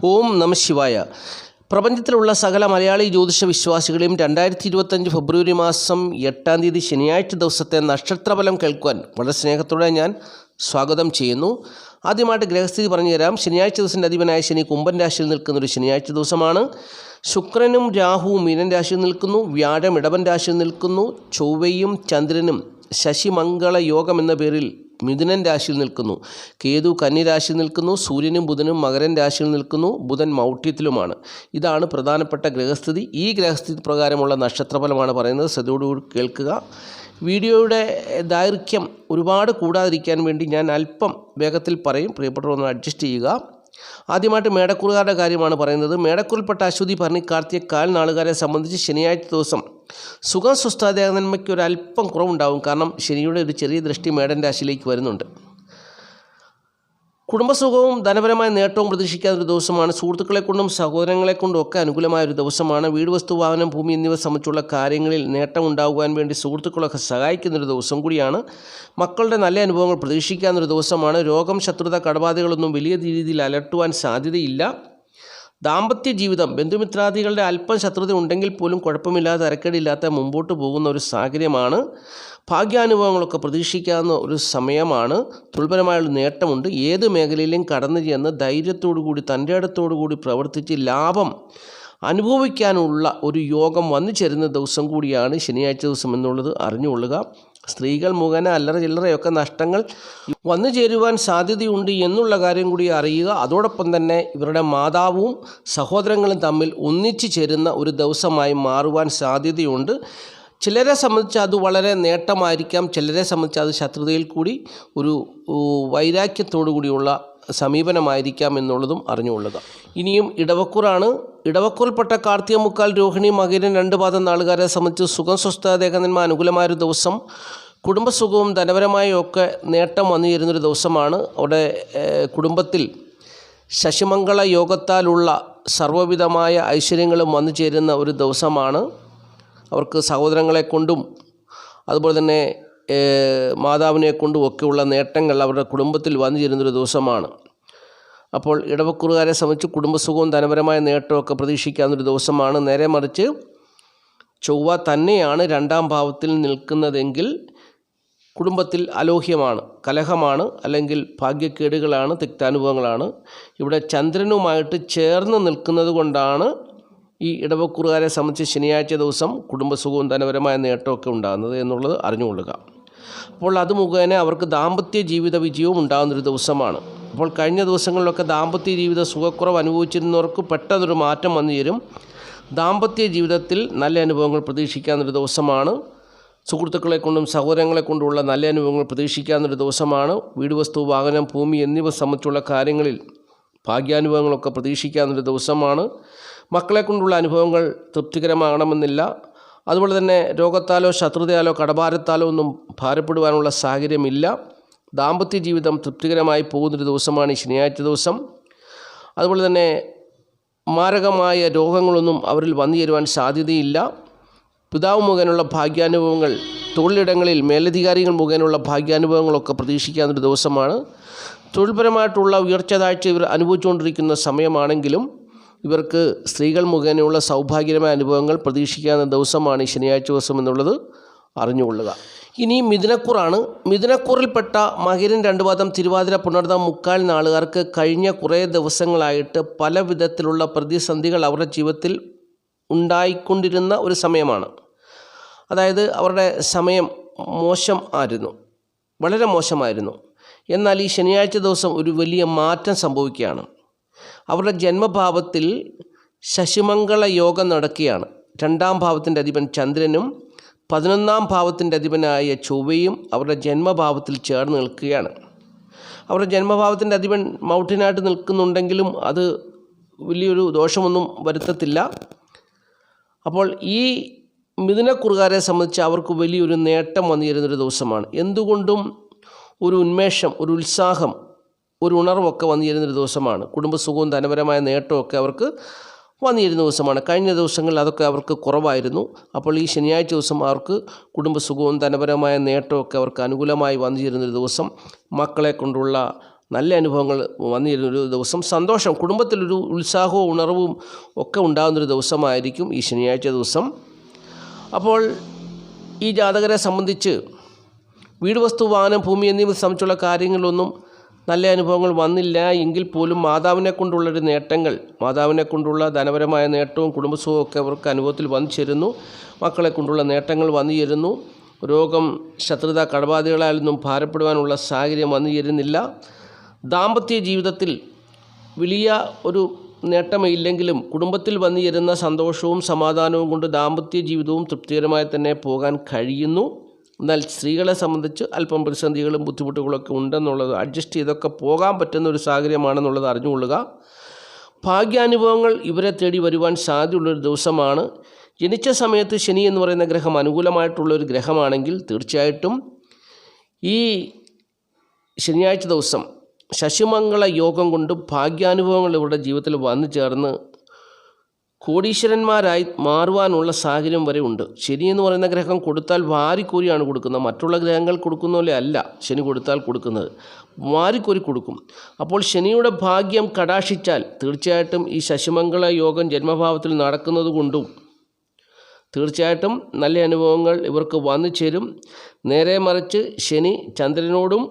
ഓം നമഃ ശിവായ. പ്രപഞ്ചത്തിലുള്ള സകല മലയാളി ജ്യോതിഷ വിശ്വാസികളെയും 2025 ഫെബ്രുവരി മാസം 8-ാം തീയതി ശനിയാഴ്ച ദിവസത്തെ നക്ഷത്രഫലം കേൾക്കുവാൻ വളരെ സ്നേഹത്തോടെ ഞാൻ സ്വാഗതം ചെയ്യുന്നു. ആദ്യമായിട്ട് ഗ്രഹസ്ഥിതി പറഞ്ഞു തരാം. ശനിയാഴ്ച ദിവസത്തിൻ്റെ അധിപനായ ശനി കുംഭൻ രാശിയിൽ നിൽക്കുന്ന ഒരു ശനിയാഴ്ച ദിവസമാണ്. ശുക്രനും രാഹുവും മീനൻ രാശിയിൽ നിൽക്കുന്നു. വ്യാഴം ഇടവൻ രാശിയിൽ നിൽക്കുന്നു. ചൊവ്വയും ചന്ദ്രനും ശശിമംഗള യോഗം എന്ന പേരിൽ മിഥുനൻ രാശിയിൽ നിൽക്കുന്നു. കേതു കന്നി രാശിയിൽ നിൽക്കുന്നു. സൂര്യനും ബുധനും മകരൻ രാശിയിൽ നിൽക്കുന്നു. ബുധൻ മൗഢ്യത്തിലുമാണ്. ഇതാണ് പ്രധാനപ്പെട്ട ഗ്രഹസ്ഥിതി. ഈ ഗ്രഹസ്ഥിതി പ്രകാരമുള്ള നക്ഷത്രഫലമാണ് പറയുന്നത്. ശ്രദ്ധയോടുകൂടി കേൾക്കുക. വീഡിയോയുടെ ദൈർഘ്യം ഒരുപാട് കൂടാതിരിക്കാൻ വേണ്ടി ഞാൻ അല്പം വേഗത്തിൽ പറയും. പ്രിയപ്പെട്ടവർ ഒന്ന് അഡ്ജസ്റ്റ് ചെയ്യുക. ആദ്യമായിട്ട് മേടക്കൂറുകാരുടെ കാര്യമാണ് പറയുന്നത്. മേടക്കൂറിൽപ്പെട്ട അശ്വതി ഭരണി കാർത്തിക കാൽ നാളുകാരെ സംബന്ധിച്ച് ശനിയാഴ്ച ദിവസം സുഖം സ്വസ്ഥാനന്മയ്ക്ക് ഒരല്പം കുറവുണ്ടാകും. കാരണം ശനിയുടെ ഒരു ചെറിയ ദൃഷ്ടി മേടൻ രാശിയിലേക്ക് വരുന്നുണ്ട്. കുടുംബസുഖവും ധനപരമായ നേട്ടവും പ്രതീക്ഷിക്കാത്ത ഒരു ദിവസമാണ്. സുഹൃത്തുക്കളെ കൊണ്ടും സഹോദരങ്ങളെ കൊണ്ടും ഒക്കെ അനുകൂലമായ ഒരു ദിവസമാണ്. വീട്, വസ്തു, വാഹനം, ഭൂമി എന്നിവ സംബന്ധിച്ചുള്ള കാര്യങ്ങളിൽ നേട്ടം ഉണ്ടാകുവാൻ വേണ്ടി സുഹൃത്തുക്കളൊക്കെ സഹായിക്കുന്നൊരു ദിവസം കൂടിയാണ്. മക്കളുടെ നല്ല അനുഭവങ്ങൾ പ്രതീക്ഷിക്കാവുന്നൊരു ദിവസമാണ്. രോഗം, ശത്രുത, കടബാധകളൊന്നും വലിയ രീതിയിൽ അലട്ടുവാൻ സാധ്യതയില്ല. ദാമ്പത്യ ജീവിതം, ബന്ധുമിത്രാദികളുടെ അല്പം ശത്രുത ഉണ്ടെങ്കിൽ പോലും കുഴപ്പമില്ലാതെ തരക്കേടില്ലാത്ത മുമ്പോട്ട് പോകുന്ന ഒരു സാഹചര്യമാണ്. ഭാഗ്യാനുഭവങ്ങളൊക്കെ പ്രതീക്ഷിക്കാവുന്ന ഒരു സമയമാണ്. തൊഴിൽപരമായുള്ള നേട്ടമുണ്ട്. ഏത് മേഖലയിലും കടന്നു ചെന്ന് ധൈര്യത്തോടുകൂടി തൻ്റെ ഇടത്തോടുകൂടി പ്രവർത്തിച്ച് ലാഭം അനുഭവിക്കാനുള്ള ഒരു യോഗം വന്നു ചേരുന്ന ദിവസം കൂടിയാണ് ശനിയാഴ്ച ദിവസം എന്നുള്ളത് അറിഞ്ഞുകൊള്ളുക. സ്ത്രീകൾ മുഖേന അല്ലറ ചില്ലറയൊക്കെ നഷ്ടങ്ങൾ വന്നു ചേരുവാൻ സാധ്യതയുണ്ട് എന്നുള്ള കാര്യം കൂടി അറിയുക. അതോടൊപ്പം തന്നെ ഇവരുടെ മാതാവും സഹോദരങ്ങളും തമ്മിൽ ഒന്നിച്ചു ചേരുന്ന ഒരു ദിവസമായി മാറുവാൻ സാധ്യതയുണ്ട്. ചിലരെ സംബന്ധിച്ച് അത് വളരെ നേട്ടമായിരിക്കാം. ചിലരെ സംബന്ധിച്ച് അത് ശത്രുതയിൽ കൂടി ഒരു വൈരാഗ്യത്തോടു കൂടിയുള്ള സമീപനമായിരിക്കാം എന്നുള്ളതും അറിഞ്ഞുകൊള്ളുക. ഇനിയും ഇടവക്കൂറാണ്. ഇടവക്കൂറിൽപ്പെട്ട കാർത്തിക മുക്കാൽ രോഹിണി മകരൻ 2 പാദം നാളുകാരെ സംബന്ധിച്ച് സുഖം സ്വസ്ഥതേകന്മാർ അനുകൂലമായൊരു ദിവസം. കുടുംബസുഖവും ധനപരമായും ഒക്കെ നേട്ടം വന്നു ചേരുന്നൊരു ദിവസമാണ്. അവിടെ കുടുംബത്തിൽ ശശിമംഗള യോഗത്താലുള്ള സർവ്വവിധമായ ഐശ്വര്യങ്ങളും വന്നു ചേരുന്ന ഒരു ദിവസമാണ്. അവർക്ക് സഹോദരങ്ങളെ കൊണ്ടും അതുപോലെ തന്നെ മാതാവിനെ കൊണ്ടും ഒക്കെയുള്ള നേട്ടങ്ങൾ അവരുടെ കുടുംബത്തിൽ വന്നു ചേരുന്നൊരു ദിവസമാണ്. അപ്പോൾ ഇടവക്കൂറുകാരെ സംബന്ധിച്ച് കുടുംബസുഖവും ധനപരമായ നേട്ടമൊക്കെ പ്രതീക്ഷിക്കാവുന്നൊരു ദിവസമാണ്. നേരെ മറിച്ച് ചൊവ്വ തന്നെയാണ് 2-ാം ഭാവത്തിൽ നിൽക്കുന്നതെങ്കിൽ കുടുംബത്തിൽ അലോഹ്യമാണ്, കലഹമാണ്, അല്ലെങ്കിൽ ഭാഗ്യക്കേടുകളാണ്, തിക്താനുഭവങ്ങളാണ്. ഇവിടെ ചന്ദ്രനുമായിട്ട് ചേർന്ന് നിൽക്കുന്നത് കൊണ്ടാണ് ഈ ഇടവക്കൂറുകാരെ സംബന്ധിച്ച് ശനിയാഴ്ച ദിവസം കുടുംബസുഖവും ധനപരമായ നേട്ടമൊക്കെ ഉണ്ടാകുന്നത് എന്നുള്ളത് അറിഞ്ഞുകൊള്ളുക. അപ്പോൾ അത് മുഖേന അവർക്ക് ദാമ്പത്യ ജീവിത വിജയവും ഉണ്ടാകുന്നൊരു ദിവസമാണ്. അപ്പോൾ കഴിഞ്ഞ ദിവസങ്ങളിലൊക്കെ ദാമ്പത്യ ജീവിത സുഖക്കുറവ് അനുഭവിച്ചിരുന്നവർക്ക് പെട്ടെന്നൊരു മാറ്റം വന്നു ചേരും. ദാമ്പത്യ ജീവിതത്തിൽ നല്ല അനുഭവങ്ങൾ പ്രതീക്ഷിക്കാവുന്നൊരു ദിവസമാണ്. സുഹൃത്തുക്കളെ കൊണ്ടും സഹോദരങ്ങളെ കൊണ്ടുമുള്ള നല്ല അനുഭവങ്ങൾ പ്രതീക്ഷിക്കാവുന്നൊരു ദിവസമാണ്. വീട്, വസ്തു, വാഹനം, ഭൂമി എന്നിവ സംബന്ധിച്ചുള്ള കാര്യങ്ങളിൽ ഭാഗ്യാനുഭവങ്ങളൊക്കെ പ്രതീക്ഷിക്കാവുന്നൊരു ദിവസമാണ്. മക്കളെ കൊണ്ടുള്ള അനുഭവങ്ങൾ തൃപ്തികരമാകണമെന്നില്ല. അതുപോലെ തന്നെ രോഗത്താലോ ശത്രുതയാലോ കടഭാരത്താലോ ഒന്നും ഭാരപ്പെടുവാനുള്ള സാഹചര്യമില്ല. ദാമ്പത്യ ജീവിതം തൃപ്തികരമായി പോകുന്നൊരു ദിവസമാണ് ഈ ശനിയാഴ്ച ദിവസം. അതുപോലെ തന്നെ മാരകമായ രോഗങ്ങളൊന്നും അവരിൽ വന്നു ചേരുവാൻ സാധ്യതയില്ല. പിതാവ് മുഖേനുള്ള ഭാഗ്യാനുഭവങ്ങൾ, തൊഴിലിടങ്ങളിൽ മേലധികാരികൾ മുഖേനുള്ള ഭാഗ്യാനുഭവങ്ങളൊക്കെ പ്രതീക്ഷിക്കാവുന്നൊരു ദിവസമാണ്. തൊഴിൽപരമായിട്ടുള്ള ഉയർച്ച താഴ്ച ഇവർ അനുഭവിച്ചുകൊണ്ടിരിക്കുന്ന സമയമാണെങ്കിലും ഇവർക്ക് സ്ത്രീകൾ മുഖേനയുള്ള സൗഭാഗ്യമായ അനുഭവങ്ങൾ പ്രതീക്ഷിക്കാവുന്ന ദിവസമാണ് ഈ ശനിയാഴ്ച ദിവസം എന്നുള്ളത് അറിഞ്ഞുകൊള്ളുക. ഇനി മിഥുനക്കൂറാണ്. മിഥുനക്കൂറിൽപ്പെട്ട മകരൻ 2 പാദം തിരുവാതിര പുണർദം മുക്കാൽ നാളുകാർക്ക് കഴിഞ്ഞ കുറേ ദിവസങ്ങളായിട്ട് പല വിധത്തിലുള്ള പ്രതിസന്ധികൾ അവരുടെ ജീവിതത്തിൽ ഉണ്ടായിക്കൊണ്ടിരുന്ന ഒരു സമയമാണ്. അതായത് അവരുടെ സമയം വളരെ മോശമായിരുന്നു. എന്നാൽ ഈ ശനിയാഴ്ച ദിവസം ഒരു വലിയ മാറ്റം സംഭവിക്കുകയാണ്. അവരുടെ ജന്മഭാവത്തിൽ ശശിമംഗള യോഗം നടക്കുകയാണ്. 2-ാം ഭാവത്തിൻ്റെ അധിപൻ ചന്ദ്രനും 11-ാം ഭാവത്തിൻ്റെ അധിപനായ ചൊവ്വയും അവരുടെ ജന്മഭാവത്തിൽ ചേർന്ന് നിൽക്കുകയാണ്. അവരുടെ ജന്മഭാവത്തിൻ്റെ അധിപൻ മൗഢ്യനായിട്ട് നിൽക്കുന്നുണ്ടെങ്കിലും അത് വലിയൊരു ദോഷമൊന്നും വരുത്തത്തില്ല. അപ്പോൾ ഈ മിഥുനക്കൂറുകാരെ സംബന്ധിച്ച് അവർക്ക് വലിയൊരു നേട്ടം വന്നു ചേരുന്നൊരു ദിവസമാണ്. എന്തുകൊണ്ടും ഒരു ഉന്മേഷം, ഒരു ഉത്സാഹം, ഒരു ഉണർവൊക്കെ വന്നു ചേരുന്നൊരു ദിവസമാണ്. കുടുംബസുഖവും ധനപരമായ നേട്ടമൊക്കെ അവർക്ക് വന്നിരുന്ന ദിവസമാണ്. കഴിഞ്ഞ ദിവസങ്ങളിൽ അതൊക്കെ അവർക്ക് കുറവായിരുന്നു. അപ്പോൾ ഈ ശനിയാഴ്ച ദിവസം അവർക്ക് കുടുംബസുഖവും ധനപരമായ നേട്ടമൊക്കെ അവർക്ക് അനുകൂലമായി വന്നു ചേരുന്നൊരു ദിവസം. മക്കളെ കൊണ്ടുള്ള നല്ല അനുഭവങ്ങൾ വന്നിരുന്നൊരു ദിവസം, സന്തോഷം, കുടുംബത്തിലൊരു ഉത്സാഹവും ഉണർവും ഒക്കെ ഉണ്ടാകുന്നൊരു ദിവസമായിരിക്കും ഈ ശനിയാഴ്ച ദിവസം. അപ്പോൾ ഈ ജാതകരെ സംബന്ധിച്ച് വീട്, വസ്തു, വാഹനം, ഭൂമി എന്നിവ സംബന്ധിച്ചുള്ള കാര്യങ്ങളിലൊന്നും നല്ല അനുഭവങ്ങൾ വന്നില്ല എങ്കിൽ പോലും മാതാവിനെ കൊണ്ടുള്ളൊരു നേട്ടങ്ങൾ, മാതാവിനെ കൊണ്ടുള്ള ധനപരമായ നേട്ടവും കുടുംബസുഖവും ഒക്കെ അവർക്ക് അനുഭവത്തിൽ വന്നു ചേരുന്നു. മക്കളെ കൊണ്ടുള്ള നേട്ടങ്ങൾ വന്നു ചേരുന്നു. രോഗം, ശത്രുത, കടബാധകളാലൊന്നും ഭാരപ്പെടുവാനുള്ള സാഹചര്യം വന്നു ചേരുന്നില്ല. ദാമ്പത്യ ജീവിതത്തിൽ വലിയ ഒരു നേട്ടമില്ലെങ്കിലും കുടുംബത്തിൽ വന്നു ചേരുന്ന സന്തോഷവും സമാധാനവും കൊണ്ട് ദാമ്പത്യ ജീവിതവും തൃപ്തികരമായി തന്നെ പോകാൻ കഴിയുന്നു. എന്നാൽ സ്ത്രീകളെ സംബന്ധിച്ച് അല്പം പ്രതിസന്ധികളും ബുദ്ധിമുട്ടുകളൊക്കെ ഉണ്ടെന്നുള്ളത് അഡ്ജസ്റ്റ് ചെയ്തൊക്കെ പോകാൻ പറ്റുന്ന ഒരു സാഹചര്യമാണെന്നുള്ളത് അറിഞ്ഞുകൊള്ളുക. ഭാഗ്യാനുഭവങ്ങൾ ഇവരെ തേടി വരുവാൻ സാധ്യതയുള്ളൊരു ദിവസമാണ്. ജനിച്ച സമയത്ത് ശനി എന്ന് പറയുന്ന ഗ്രഹം അനുകൂലമായിട്ടുള്ളൊരു ഗ്രഹമാണെങ്കിൽ തീർച്ചയായിട്ടും ഈ ശനിയാഴ്ച ദിവസം ശശിമംഗള യോഗം കൊണ്ട് ഭാഗ്യാനുഭവങ്ങൾ ഇവരുടെ ജീവിതത്തിൽ വന്നു ചേർന്ന് കോടീശ്വരന്മാരായി മാറുവാനുള്ള സാഹചര്യം വരെ ഉണ്ട്. ശനി എന്ന് പറയുന്ന ഗ്രഹം കൊടുത്താൽ വാരിക്കോരിയാണ് കൊടുക്കുന്നത്. മറ്റുള്ള ഗ്രഹങ്ങൾ കൊടുക്കുന്ന പോലെ അല്ല ശനി കൊടുത്താൽ കൊടുക്കുന്നത്, വാരിക്കോരി കൊടുക്കും. അപ്പോൾ ശനിയുടെ ഭാഗ്യം കടാക്ഷിച്ചാൽ തീർച്ചയായിട്ടും ഈ ശശിമംഗള യോഗം ജന്മഭാവത്തിൽ നടക്കുന്നത് കൊണ്ടും തീർച്ചയായിട്ടും നല്ല അനുഭവങ്ങൾ ഇവർക്ക് വന്നു ചേരും. നേരെ മറിച്ച് ശനി ചന്ദ്രനോടും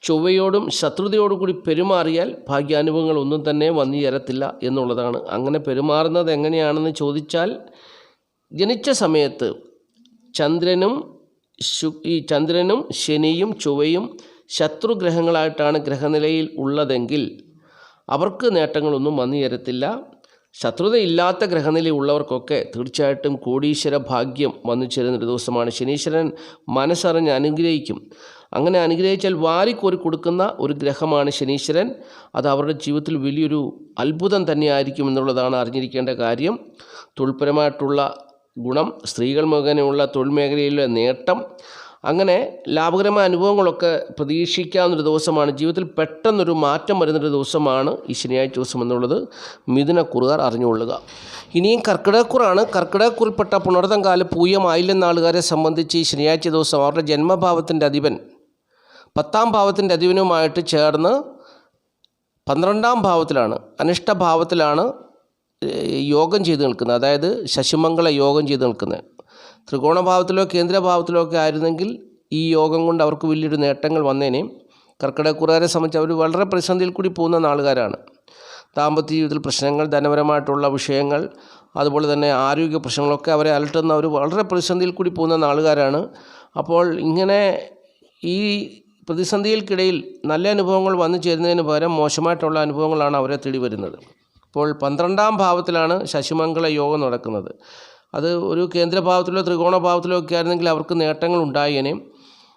ചൊവ്വയോടും ശത്രുതയോടുകൂടി പെരുമാറിയാൽ ഭാഗ്യാനുഭവങ്ങൾ ഒന്നും തന്നെ വന്നു ചേരത്തില്ല എന്നുള്ളതാണ്. അങ്ങനെ പെരുമാറുന്നത് എങ്ങനെയാണെന്ന് ചോദിച്ചാൽ, ജനിച്ച സമയത്ത് ചന്ദ്രനും ശനിയും ചൊവ്വയും ശത്രുഗ്രഹങ്ങളായിട്ടാണ് ഗ്രഹനിലയിൽ ഉള്ളതെങ്കിൽ അവർക്ക് നേട്ടങ്ങളൊന്നും വന്നു ചേരത്തില്ല. ശത്രുതയില്ലാത്ത ഗ്രഹനിലയുള്ളവർക്കൊക്കെ തീർച്ചയായിട്ടും കോടീശ്വര ഭാഗ്യം വന്നു ചേരുന്നൊരു ദിവസമാണ്. ശനീശ്വരൻ മനസ്സറിഞ്ഞ് അനുഗ്രഹിക്കും. അങ്ങനെ അനുഗ്രഹിച്ചാൽ വാരിക്കോരി കൊടുക്കുന്ന ഒരു ഗ്രഹമാണ് ശനീശ്വരൻ. അത് അവരുടെ ജീവിതത്തിൽ വലിയൊരു അത്ഭുതം തന്നെയായിരിക്കും എന്നുള്ളതാണ് അറിഞ്ഞിരിക്കേണ്ട കാര്യം. തൊഴിൽപരമായിട്ടുള്ള ഗുണം, സ്ത്രീകൾ മുഖേനയുള്ള തൊഴിൽ മേഖലയിലെ നേട്ടം, അങ്ങനെ ലാഭകരമായ അനുഭവങ്ങളൊക്കെ പ്രതീക്ഷിക്കാവുന്നൊരു ദിവസമാണ്. ജീവിതത്തിൽ പെട്ടെന്നൊരു മാറ്റം വരുന്നൊരു ദിവസമാണ് ഈ ശനിയാഴ്ച ദിവസം എന്നുള്ളത് മിഥുനക്കുറുകാർ അറിഞ്ഞുകൊള്ളുക. ഇനിയും കർക്കിടകക്കുറാണ്. കർക്കിടകക്കുറിൽപ്പെട്ട പുണർതം കാല പൂയം ആയില്യം നാളുകാരെ സംബന്ധിച്ച് ഈ ശനിയാഴ്ച ദിവസം അവരുടെ ജന്മഭാവത്തിൻ്റെ അധിപൻ 10ാം ഭാവത്തിൻ്റെ അധിപനുമായിട്ട് ചേർന്ന് 12ാം ഭാവത്തിലാണ്, അനിഷ്ടഭാവത്തിലാണ് യോഗം ചെയ്ത് നിൽക്കുന്നത്. അതായത് ശശിമംഗള യോഗം ചെയ്ത് നിൽക്കുന്നത്. ത്രികോണഭാവത്തിലോ കേന്ദ്രഭാവത്തിലോ ഒക്കെ ആയിരുന്നെങ്കിൽ ഈ യോഗം കൊണ്ട് അവർക്ക് വലിയൊരു നേട്ടങ്ങൾ വന്നേനെ. കർക്കിടകക്കുറുകാരെ സംബന്ധിച്ച് അവർ വളരെ പ്രതിസന്ധിയിൽ കൂടി പോകുന്ന നാളുകാരാണ്. ദാമ്പത്യ ജീവിതത്തിൽ പ്രശ്നങ്ങൾ, ധനപരമായിട്ടുള്ള വിഷയങ്ങൾ, അതുപോലെ തന്നെ ആരോഗ്യ പ്രശ്നങ്ങളൊക്കെ അവരെ അലട്ടുന്ന അവർ വളരെ പ്രതിസന്ധിയിൽ കൂടി പോകുന്ന നാളുകാരാണ്. അപ്പോൾ ഇങ്ങനെ ഈ പ്രതിസന്ധികൾക്കിടയിൽ നല്ല അനുഭവങ്ങൾ വന്നു ചേരുന്നതിന് പകരം മോശമായിട്ടുള്ള അനുഭവങ്ങളാണ് അവരെ തേടി വരുന്നത്. അപ്പോൾ 12ാം ഭാവത്തിലാണ് ശശിമംഗള യോഗം നടക്കുന്നത്. അത് ഒരു കേന്ദ്രഭാവത്തിലോ ത്രികോണഭാവത്തിലോ ഒക്കെ ആയിരുന്നെങ്കിൽ അവർക്ക് നേട്ടങ്ങൾ ഉണ്ടായേനെ.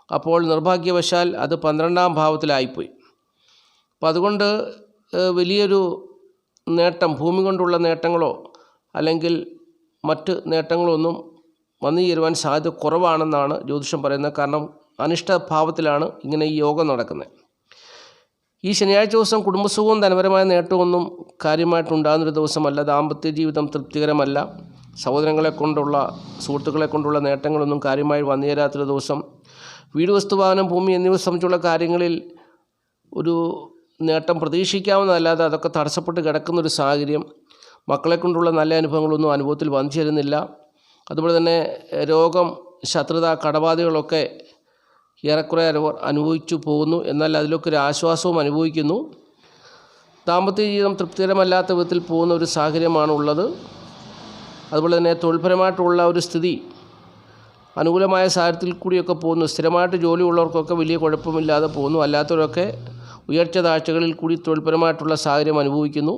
അപ്പോൾ നിർഭാഗ്യവശാൽ അത് 12ാം ഭാവത്തിലായിപ്പോയി. അപ്പോൾ അതുകൊണ്ട് വലിയൊരു നേട്ടം, ഭൂമി കൊണ്ടുള്ള നേട്ടങ്ങളോ അല്ലെങ്കിൽ മറ്റ് നേട്ടങ്ങളോ ഒന്നും വന്നു ചേരുവാൻ സാധ്യത കുറവാണെന്നാണ് ജ്യോതിഷം പറയുന്നത്. കാരണം അനിഷ്ടഭാവത്തിലാണ് ഇങ്ങനെ ഈ യോഗം നടക്കുന്നത്. ഈ ശനിയാഴ്ച ദിവസം കുടുംബസുഖവും ധനപരമായ നേട്ടമൊന്നും കാര്യമായിട്ടുണ്ടാകുന്നൊരു ദിവസമല്ല. ദാമ്പത്യ ജീവിതം തൃപ്തികരമല്ല. സഹോദരങ്ങളെ കൊണ്ടുള്ള, സുഹൃത്തുക്കളെ കൊണ്ടുള്ള നേട്ടങ്ങളൊന്നും കാര്യമായി വന്നു ചേരാത്തൊരു ദിവസം. വീട്, വസ്തു, വാഹനം, ഭൂമി എന്നിവ സംബന്ധിച്ചുള്ള കാര്യങ്ങളിൽ ഒരു നേട്ടം പ്രതീക്ഷിക്കാവുന്നതല്ലാതെ അതൊക്കെ തടസ്സപ്പെട്ട് കിടക്കുന്നൊരു സാഹചര്യം. മക്കളെ കൊണ്ടുള്ള നല്ല അനുഭവങ്ങളൊന്നും അനുഭവത്തിൽ വന്നു ചേരുന്നില്ല. അതുപോലെ തന്നെ രോഗം, ശത്രുത, കടബാധകളൊക്കെ ഏറെക്കുറെ അനുഭവിച്ചു പോകുന്നു. എന്നാൽ അതിലൊക്കെ ഒരു ആശ്വാസവും അനുഭവിക്കുന്നു. ദാമ്പത്യ ജീവിതം തൃപ്തികരമല്ലാത്ത വിധത്തിൽ പോകുന്ന ഒരു സാഹചര്യമാണ് ഉള്ളത്. അതുപോലെ തന്നെ തൊഴിൽപരമായിട്ടുള്ള ഒരു സ്ഥിതി അനുകൂലമായ സാഹചര്യത്തിൽ കൂടിയൊക്കെ പോകുന്നു. സ്ഥിരമായിട്ട് ജോലിയുള്ളവർക്കൊക്കെ വലിയ കുഴപ്പമില്ലാതെ പോകുന്നു. അല്ലാത്തവരൊക്കെ ഉയർച്ച താഴ്ചകളിൽ കൂടി തൊഴിൽപരമായിട്ടുള്ള സാഹചര്യം അനുഭവിക്കുന്നു.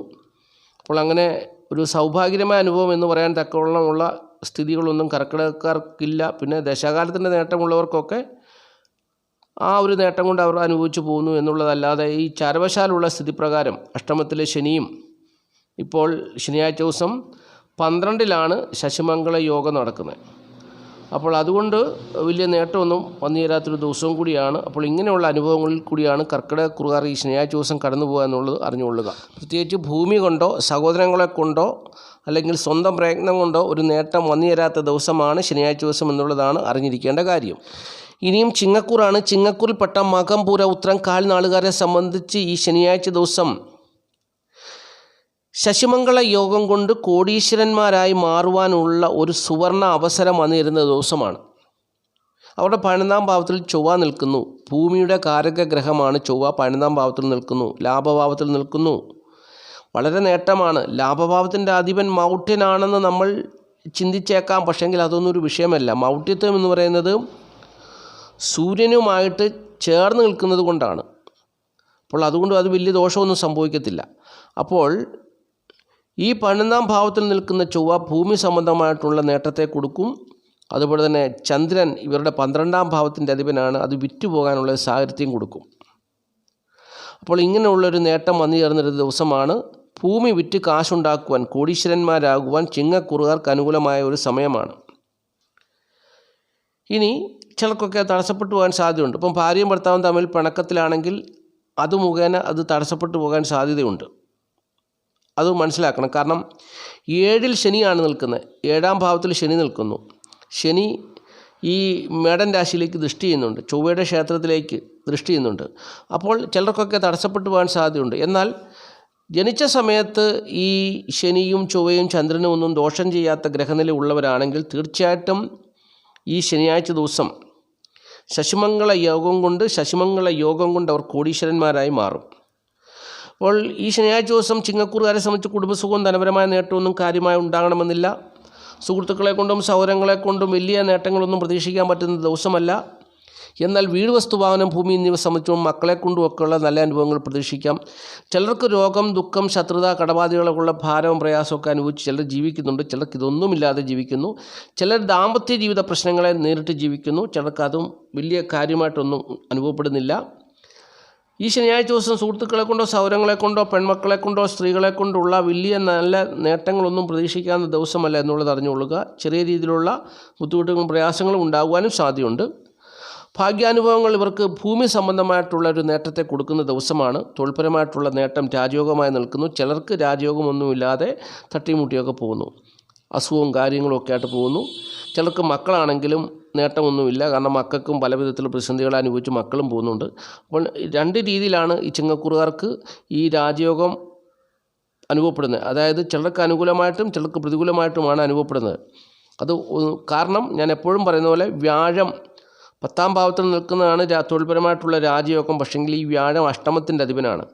അപ്പോൾ അങ്ങനെ ഒരു സൗഭാഗ്യമായ അനുഭവം എന്ന് പറയാൻ തക്കവണ്ണമുള്ള സ്ഥിതികളൊന്നും കർക്കിടകക്കാർക്കില്ല. പിന്നെ ദശാകാലത്തിൻ്റെ നേട്ടമുള്ളവർക്കൊക്കെ ആ ഒരു നേട്ടം കൊണ്ട് അവർ അനുഭവിച്ചു പോകുന്നു എന്നുള്ളതല്ലാതെ ഈ ചാരവശാലുള്ള സ്ഥിതിപ്രകാരം അഷ്ടമത്തിലെ ശനിയും ഇപ്പോൾ ശനിയാഴ്ച ദിവസം 12ലാണ് ശശിമംഗള യോഗം നടക്കുന്നത്. അപ്പോൾ അതുകൊണ്ട് വലിയ നേട്ടമൊന്നും വന്നു ചേരാത്തൊരു ദിവസവും കൂടിയാണ്. അപ്പോൾ ഇങ്ങനെയുള്ള അനുഭവങ്ങളിൽ കൂടിയാണ് കർക്കിടകക്കുറുകാർ ഈ ശനിയാഴ്ച ദിവസം കടന്നു പോകുക എന്നുള്ളത് അറിഞ്ഞുകൊള്ളുക. പ്രത്യേകിച്ച് ഭൂമി കൊണ്ടോ സഹോദരങ്ങളെ കൊണ്ടോ അല്ലെങ്കിൽ സ്വന്തം പ്രയത്നം കൊണ്ടോ ഒരു നേട്ടം വന്നു ചേരാത്ത ദിവസമാണ് ശനിയാഴ്ച ദിവസം എന്നുള്ളതാണ് അറിഞ്ഞിരിക്കേണ്ട കാര്യം. ഇനിയും ചിങ്ങക്കൂറാണ്. ചിങ്ങക്കൂറിൽപ്പെട്ട മകം, പൂര, ഉത്രം, കാൽ നാളുകാരെ സംബന്ധിച്ച് ഈ ശനിയാഴ്ച ദിവസം ശശിമംഗള യോഗം കൊണ്ട് കോടീശ്വരന്മാരായി മാറുവാനുള്ള ഒരു സുവർണ അവസരം വന്നിരുന്ന ദിവസമാണ്. അവരുടെ 12-ാം ഭാവത്തിൽ ചൊവ്വ നിൽക്കുന്നു. ഭൂമിയുടെ കാരകഗ്രഹമാണ് ചൊവ്വ. 12-ാം ഭാവത്തിൽ നിൽക്കുന്നു, ലാഭഭാവത്തിൽ നിൽക്കുന്നു. വളരെ നേട്ടമാണ്. ലാഭഭാവത്തിൻ്റെ അധിപൻ മൗഢ്യനാണെന്ന് നമ്മൾ ചിന്തിച്ചേക്കാം. പക്ഷേങ്കിൽ അതൊന്നും ഒരു വിഷയമല്ല. മൗഢ്യത്വം എന്ന് പറയുന്നത് സൂര്യനുമായിട്ട് ചേർന്ന് നിൽക്കുന്നത് കൊണ്ടാണ്. അപ്പോൾ അതുകൊണ്ട് അത് വലിയ ദോഷമൊന്നും സംഭവിക്കത്തില്ല. അപ്പോൾ ഈ 12-ാം ഭാവത്തിൽ നിൽക്കുന്ന ചൊവ്വ ഭൂമി സംബന്ധമായിട്ടുള്ള നേട്ടത്തെ കൊടുക്കും. അതുപോലെ തന്നെ ചന്ദ്രൻ ഇവരുടെ 12-ാം ഭാവത്തിൻ്റെ അധിപനാണ്. അത് വിറ്റുപോകാനുള്ള സാഹചര്യം കൊടുക്കും. അപ്പോൾ ഇങ്ങനെയുള്ളൊരു നേട്ടം വന്നു ചേർന്നൊരു ദിവസമാണ്. ഭൂമി വിറ്റ് കാശുണ്ടാക്കുവാൻ, കോടീശ്വരന്മാരാകുവാൻ ചിങ്ങക്കുറുകാർക്ക് അനുകൂലമായ ഒരു സമയമാണ്. ഇനി ചിലർക്കൊക്കെ തടസ്സപ്പെട്ടു പോകാൻ സാധ്യതയുണ്ട്. ഇപ്പം ഭാര്യയും ഭർത്താവും തമ്മിൽ പിണക്കത്തിലാണെങ്കിൽ അത് മുഖേന അത് തടസ്സപ്പെട്ടു പോകാൻ സാധ്യതയുണ്ട്. അത് മനസ്സിലാക്കണം. കാരണം 7-ൽ ശനിയാണ് നിൽക്കുന്നത്. 7-ാം ഭാവത്തിൽ ശനി നിൽക്കുന്നു. ശനി ഈ മേടൻ രാശിയിലേക്ക് ദൃഷ്ടി ചെയ്യുന്നുണ്ട്. ചൊവ്വയുടെ ക്ഷേത്രത്തിലേക്ക് ദൃഷ്ടി ചെയ്യുന്നുണ്ട്. അപ്പോൾ ചിലർക്കൊക്കെ തടസ്സപ്പെട്ടു പോകാൻ സാധ്യതയുണ്ട്. എന്നാൽ ജനിച്ച സമയത്ത് ഈ ശനിയും ചൊവ്വയും ചന്ദ്രനും ഒന്നും ദോഷം ചെയ്യാത്ത ഗ്രഹനില ഉള്ളവരാണെങ്കിൽ തീർച്ചയായിട്ടും ഈ ശനിയാഴ്ച ദിവസം ശശിമംഗള യോഗം കൊണ്ട് അവർ കോടീശ്വരന്മാരായി മാറും. അപ്പോൾ ഈ ശനിയാഴ്ച ദിവസം ചിങ്ങക്കൂറുകാരെ സംബന്ധിച്ച് കുടുംബസുഖവും ധനപരമായ നേട്ടമൊന്നും കാര്യമായി ഉണ്ടാകണമെന്നില്ല. സുഹൃത്തുക്കളെ കൊണ്ടും സൗരങ്ങളെ കൊണ്ടും വലിയ നേട്ടങ്ങളൊന്നും പ്രതീക്ഷിക്കാൻ പറ്റുന്ന ദിവസമല്ല. എന്നാൽ വീട്, വസ്തു, വാഹനം, ഭൂമി എന്നിവ സംബന്ധിച്ചും മക്കളെ കൊണ്ടുമൊക്കെയുള്ള നല്ല അനുഭവങ്ങൾ പ്രതീക്ഷിക്കാം. ചിലർക്ക് രോഗം, ദുഃഖം, ശത്രുത, കടബാധ്യതകളൊക്കെയുള്ള ഭാരവും പ്രയാസമൊക്കെ അനുഭവിച്ച് ചിലർ ജീവിക്കുന്നുണ്ട്. ചിലർക്ക് ഇതൊന്നുമില്ലാതെ ജീവിക്കുന്നു. ചിലർ ദാമ്പത്യ ജീവിത പ്രശ്നങ്ങളെ നേരിട്ട് ജീവിക്കുന്നു. ചിലർക്ക് അതും വലിയ കാര്യമായിട്ടൊന്നും അനുഭവപ്പെടുന്നില്ല. ഈ ശനിയാഴ്ച ദിവസം സുഹൃത്തുക്കളെ കൊണ്ടോ സൗരങ്ങളെ കൊണ്ടോ പെൺമക്കളെ കൊണ്ടോ സ്ത്രീകളെ കൊണ്ടുള്ള വലിയ നല്ല നേട്ടങ്ങളൊന്നും പ്രതീക്ഷിക്കാവുന്ന ദിവസമല്ല എന്നുള്ളത് അറിഞ്ഞുകൊള്ളുക. ചെറിയ രീതിയിലുള്ള ബുദ്ധിമുട്ടുകളും പ്രയാസങ്ങളും ഉണ്ടാകുവാനും സാധ്യതയുണ്ട്. ഭാഗ്യാനുഭവങ്ങൾ ഇവർക്ക് ഭൂമി സംബന്ധമായിട്ടുള്ള ഒരു നേട്ടത്തെ കൊടുക്കുന്ന ദിവസമാണ്. തൊഴിൽപരമായിട്ടുള്ള നേട്ടം രാജയോഗമായി നിൽക്കുന്നു. ചിലർക്ക് രാജയോഗമൊന്നുമില്ലാതെ തട്ടിമുട്ടിയൊക്കെ പോകുന്നു. അസുഖവും കാര്യങ്ങളും ഒക്കെ ആയിട്ട് പോകുന്നു. ചിലർക്ക് മക്കളാണെങ്കിലും നേട്ടമൊന്നുമില്ല. കാരണം മക്കൾക്കും പല വിധത്തിലുള്ള പ്രതിസന്ധികൾ അനുഭവിച്ച് മക്കളും പോകുന്നുണ്ട്. അപ്പോൾ 2 രീതിയിലാണ് ഈ ചിങ്ങക്കൂറുകാർക്ക് ഈ രാജയോഗം അനുഭവപ്പെടുന്നത്. അതായത് ചിലർക്ക് അനുകൂലമായിട്ടും ചിലർക്ക് പ്രതികൂലമായിട്ടുമാണ് അനുഭവപ്പെടുന്നത്. അത് കാരണം ഞാൻ എപ്പോഴും പറയുന്ന പോലെ വ്യാഴം 10-ാം ഭാവത്തിൽ നിൽക്കുന്നതാണ് തൊഴിൽപരമായിട്ടുള്ള രാജയോഗം. പക്ഷെങ്കിൽ ഈ വ്യാഴം അഷ്ടമത്തിൻ്റെ അധിപനാണ്.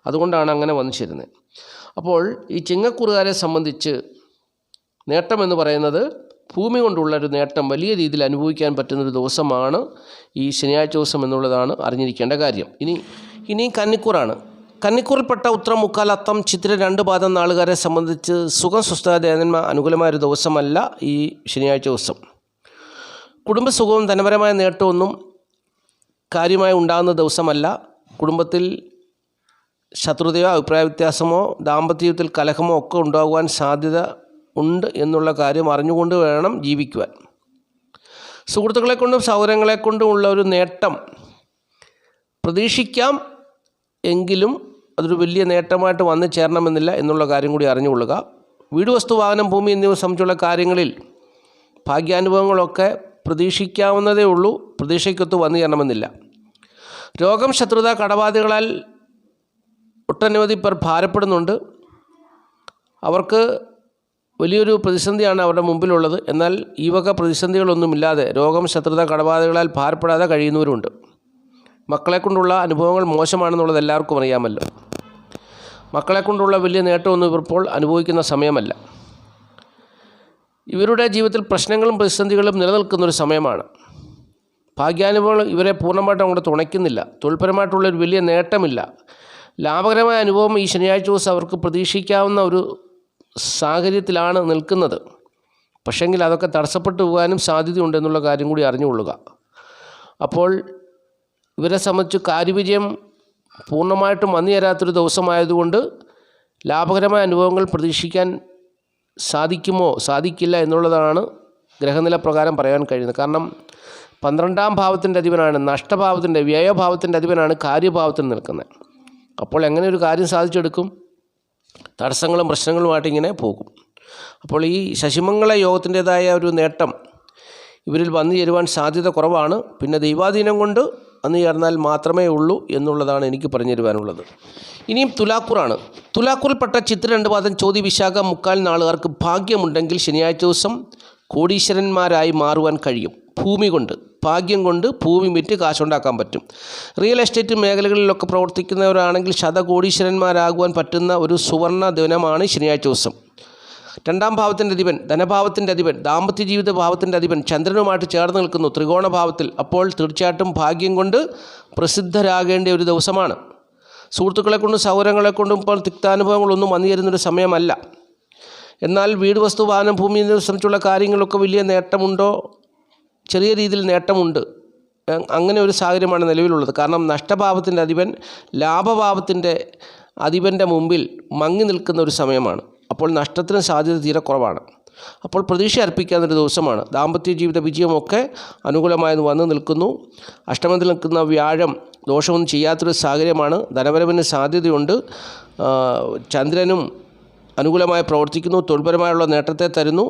അതുകൊണ്ടാണ് അങ്ങനെ വന്നു ചേരുന്നത്. അപ്പോൾ ഈ ചിങ്ങക്കൂറുകാരെ സംബന്ധിച്ച് നേട്ടമെന്ന് പറയുന്നത് ഭൂമി കൊണ്ടുള്ളൊരു നേട്ടം വലിയ രീതിയിൽ അനുഭവിക്കാൻ പറ്റുന്നൊരു ദിവസമാണ് ഈ ശനിയാഴ്ച ദിവസം എന്നുള്ളതാണ് അറിഞ്ഞിരിക്കേണ്ട കാര്യം. ഇനി കന്നിക്കൂറാണ്. കന്നിക്കൂറിൽപ്പെട്ട ഉത്രം, മുക്കാൽ, അത്തം, ചിത്തിര 2 പാദം നാളുകാരെ സംബന്ധിച്ച് സുഖം, സ്വസ്ഥത, ദേവന്മ അനുകൂലമായൊരു ദിവസമല്ല ഈ ശനിയാഴ്ച ദിവസം. കുടുംബസുഖവും ധനപരമായ നേട്ടമൊന്നും കാര്യമായി ഉണ്ടാകുന്ന ദിവസമല്ല. കുടുംബത്തിൽ ശത്രുതയോ അഭിപ്രായ വ്യത്യാസമോ ദാമ്പത്യത്തിൽ കലഹമോ ഒക്കെ ഉണ്ടാകുവാൻ സാധ്യത ഉണ്ട് എന്നുള്ള കാര്യം അറിഞ്ഞുകൊണ്ട് വേണം ജീവിക്കുവാൻ. സുഹൃത്തുക്കളെ കൊണ്ടും സൗരങ്ങളെ കൊണ്ടും ഉള്ള ഒരു നേട്ടം പ്രതീക്ഷിക്കാം. എങ്കിലും അതൊരു വലിയ നേട്ടമായിട്ട് വന്നു ചേരണമെന്നില്ല എന്നുള്ള കാര്യം കൂടി അറിഞ്ഞുകൊള്ളുക. വീട്, വസ്തു, വാഹനം, ഭൂമി എന്നിവ സംബന്ധിച്ചുള്ള കാര്യങ്ങളിൽ ഭാഗ്യാനുഭവങ്ങളൊക്കെ പ്രതീക്ഷിക്കാവുന്നതേ ഉള്ളൂ. പ്രതീക്ഷയ്ക്കൊത്ത് വന്നു ചേരണമെന്നില്ല. രോഗം, ശത്രുത, കടബാധ്യതകളാൽ ഒട്ടനവധി പേർ ഭാരപ്പെടുന്നുണ്ട്. അവർക്ക് വലിയൊരു പ്രതിസന്ധിയാണ് അവരുടെ മുമ്പിലുള്ളത്. എന്നാൽ ഈ വക പ്രതിസന്ധികളൊന്നുമില്ലാതെ രോഗം, ശത്രുത, കടബാധകളാൽ ഭാരപ്പെടാതെ കഴിയുന്നവരുണ്ട്. മക്കളെ കൊണ്ടുള്ള അനുഭവങ്ങൾ മോശമാണെന്നുള്ളത് എല്ലാവർക്കും അറിയാമല്ലോ. മക്കളെ കൊണ്ടുള്ള വലിയ നേട്ടമൊന്നും ഇപ്പോൾ അനുഭവിക്കുന്ന സമയമല്ല. ഇവരുടെ ജീവിതത്തിൽ പ്രശ്നങ്ങളും പ്രതിസന്ധികളും നിലനിൽക്കുന്നൊരു സമയമാണ്. ഭാഗ്യാനുഭവങ്ങൾ ഇവരെ പൂർണ്ണമായിട്ടും അങ്ങോട്ട് തുണയ്ക്കുന്നില്ല. തൊഴിൽപരമായിട്ടുള്ളൊരു വലിയ നേട്ടമില്ല. ലാഭകരമായ അനുഭവം ഈ ശനിയാഴ്ച ദിവസം അവർക്ക് പ്രതീക്ഷിക്കാവുന്ന ഒരു സാഹചര്യത്തിലാണ് നിൽക്കുന്നത്. പക്ഷെങ്കിൽ അതൊക്കെ തടസ്സപ്പെട്ടു പോകാനും സാധ്യതയുണ്ടെന്നുള്ള കാര്യം കൂടി അറിഞ്ഞുകൊള്ളുക. അപ്പോൾ ഇവരെ സംബന്ധിച്ച് കാര്യവിജയം പൂർണ്ണമായിട്ടും വന്നു ചേരാത്തൊരു ദിവസമായതുകൊണ്ട് ലാഭകരമായ അനുഭവങ്ങൾ പ്രതീക്ഷിക്കാൻ സാധിക്കുമോ സാധിക്കില്ല എന്നുള്ളതാണ് ഗ്രഹനില പ്രകാരം പറയാൻ കഴിയുന്നത്. കാരണം 12-ാം ഭാവത്തിൻ്റെ അധിപനാണ്, നഷ്ടഭാവത്തിൻ്റെ വ്യയഭാവത്തിൻ്റെ അധിപനാണ് കാര്യഭാവത്തിൽ നിൽക്കുന്നത്. അപ്പോൾ എങ്ങനെ ഒരു കാര്യം സാധിച്ചെടുക്കും? തടസ്സങ്ങളും പ്രശ്നങ്ങളുമായിട്ട് ഇങ്ങനെ പോകും. അപ്പോൾ ഈ ശശിമംഗള യോഗത്തിൻ്റേതായ ഒരു നേട്ടം ഇവരിൽ വന്നു ചേരുവാൻ സാധ്യത കുറവാണ്. പിന്നെ ദൈവാധീനം കൊണ്ട് വന്നു ചേർന്നാൽ മാത്രമേ ഉള്ളൂ എന്നുള്ളതാണ് എനിക്ക് പറഞ്ഞു തരുവാനുള്ളത്. ഇനിയും തുലാക്കൂറാണ്. തുലാക്കൂറിൽപ്പെട്ട ചിത്ര 2 പാദം ചോതി വിശാഖ മുക്കാൽ നാളുകാർക്ക് ഭാഗ്യമുണ്ടെങ്കിൽ ശനിയാഴ്ച ദിവസം കോടീശ്വരന്മാരായി മാറുവാൻ കഴിയും. ഭൂമി കൊണ്ട്, ഭാഗ്യം കൊണ്ട് ഭൂമി വിറ്റ് കാശുണ്ടാക്കാൻ പറ്റും. റിയൽ എസ്റ്റേറ്റ് മേഖലകളിലൊക്കെ പ്രവർത്തിക്കുന്നവരാണെങ്കിൽ ശതകോടീശ്വരന്മാരാകുവാൻ പറ്റുന്ന ഒരു സുവർണ ദിനമാണ് ശനിയാഴ്ച ദിവസം. 2-ാം ഭാവത്തിൻ്റെ അധിപൻ, ധനഭാവത്തിൻ്റെ അധിപൻ, ദാമ്പത്യ ജീവിത ഭാവത്തിൻ്റെ അധിപൻ ചന്ദ്രനുമായിട്ട് ചേർന്ന് നിൽക്കുന്നു ത്രികോണ ഭാവത്തിൽ. അപ്പോൾ തീർച്ചയായിട്ടും ഭാഗ്യം കൊണ്ട് പ്രസിദ്ധരാകേണ്ട ഒരു ദിവസമാണ്. സുഹൃത്തുക്കളെ കൊണ്ടും സൗകര്യങ്ങളെ കൊണ്ടും ഇപ്പോൾ തിക്താനുഭവങ്ങളൊന്നും വന്നു ചേരുന്നൊരു സമയമല്ല. എന്നാൽ വീട്, വസ്തു, വാഹനം, ഭൂമി എന്നിവ സംബന്ധിച്ചുള്ള കാര്യങ്ങളൊക്കെ വലിയ നേട്ടമുണ്ടോ? ചെറിയ രീതിയിൽ നേട്ടമുണ്ട്. അങ്ങനെ ഒരു സാഹചര്യമാണ് നിലവിലുള്ളത്. കാരണം നഷ്ടഭാവത്തിൻ്റെ അധിപൻ ലാഭഭാവത്തിൻ്റെ അധിപൻ്റെ മുമ്പിൽ മങ്ങി നിൽക്കുന്ന ഒരു സമയമാണ്. അപ്പോൾ നഷ്ടത്തിന് സാധ്യത തീരെ കുറവാണ്. അപ്പോൾ പ്രതീക്ഷ അർപ്പിക്കാവുന്നൊരു ദിവസമാണ്. ദാമ്പത്യ ജീവിത വിജയമൊക്കെ അനുകൂലമായി വന്നു നിൽക്കുന്നു. അഷ്ടമത്തിൽ നിൽക്കുന്ന വ്യാഴം ദോഷമൊന്നും ചെയ്യാത്തൊരു സാഹചര്യമാണ്. ധനപരവിന് സാധ്യതയുണ്ട്. ചന്ദ്രനും അനുകൂലമായി പ്രവർത്തിക്കുന്നു, തൊഴിൽപരമായുള്ള നേട്ടത്തെ തരുന്നു.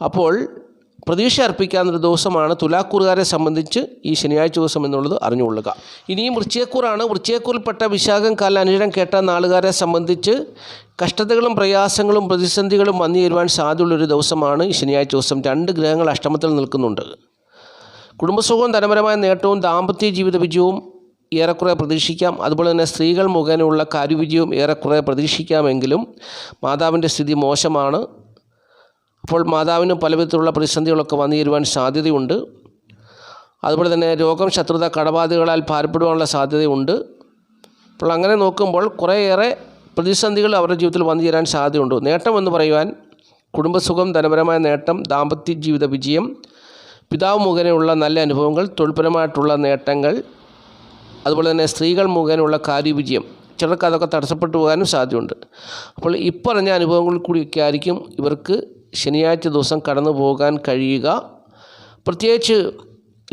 അപ്പോൾ പ്രതീക്ഷ അർപ്പിക്കാവുന്നൊരു ദിവസമാണ് തുലാക്കൂറുകാരെ സംബന്ധിച്ച് ഈ ശനിയാഴ്ച ദിവസം എന്നുള്ളത് അറിഞ്ഞുകൊള്ളുക. ഇനിയും വൃശ്ചികക്കൂറാണ്. വൃശ്ചികക്കൂറിൽപ്പെട്ട വിശാഖം കാല അനിഴം കേട്ട നാളുകാരെ സംബന്ധിച്ച് കഷ്ടതകളും പ്രയാസങ്ങളും പ്രതിസന്ധികളും വന്നു ചേരുവാൻ സാധ്യതയുള്ളൊരു ദിവസമാണ് ഈ ശനിയാഴ്ച ദിവസം. 2 ഗ്രഹങ്ങൾ അഷ്ടമത്തിൽ നിൽക്കുന്നുണ്ട്. കുടുംബസുഖവും ധനപരമായ നേട്ടവും ദാമ്പത്യ ജീവിത വിജയവും ഏറെക്കുറെ പ്രതീക്ഷിക്കാം. അതുപോലെ തന്നെ സ്ത്രീകൾ മുഖേനയുള്ള കാര്യവിജയവും ഏറെക്കുറെ പ്രതീക്ഷിക്കാമെങ്കിലും മാതാവിൻ്റെ സ്ഥിതി മോശമാണ്. അപ്പോൾ മാതാവിന് പലവിധത്തിലുള്ള പ്രതിസന്ധികളൊക്കെ വന്നു ചേരുവാൻ സാധ്യതയുണ്ട്. അതുപോലെ തന്നെ രോഗം, ശത്രുത, കടബാധകളാൽ ഭാരപ്പെടുവാനുള്ള സാധ്യതയുണ്ട്. അപ്പോൾ അങ്ങനെ നോക്കുമ്പോൾ കുറേയേറെ പ്രതിസന്ധികൾ അവരുടെ ജീവിതത്തിൽ വന്നു ചേരാൻ സാധ്യതയുണ്ട്. നേട്ടമെന്ന് പറയുവാൻ കുടുംബസുഖം, ധനപരമായ നേട്ടം, ദാമ്പത്യ ജീവിത വിജയം, പിതാവ് മുഖേനയുള്ള നല്ല അനുഭവങ്ങൾ, തൊഴിൽപരമായിട്ടുള്ള നേട്ടങ്ങൾ, അതുപോലെ തന്നെ സ്ത്രീകൾ മുഖേനയുള്ള കാര്യവിജയം. ചിലർക്ക് അതൊക്കെ തടസ്സപ്പെട്ടു പോകാനും സാധ്യതയുണ്ട്. അപ്പോൾ ഇപ്പറഞ്ഞ അനുഭവങ്ങളിൽ കൂടിയൊക്കെ ആയിരിക്കും ഇവർക്ക് ശനിയാഴ്ച ദിവസം കടന്നു പോകാൻ കഴിയുക. പ്രത്യേകിച്ച്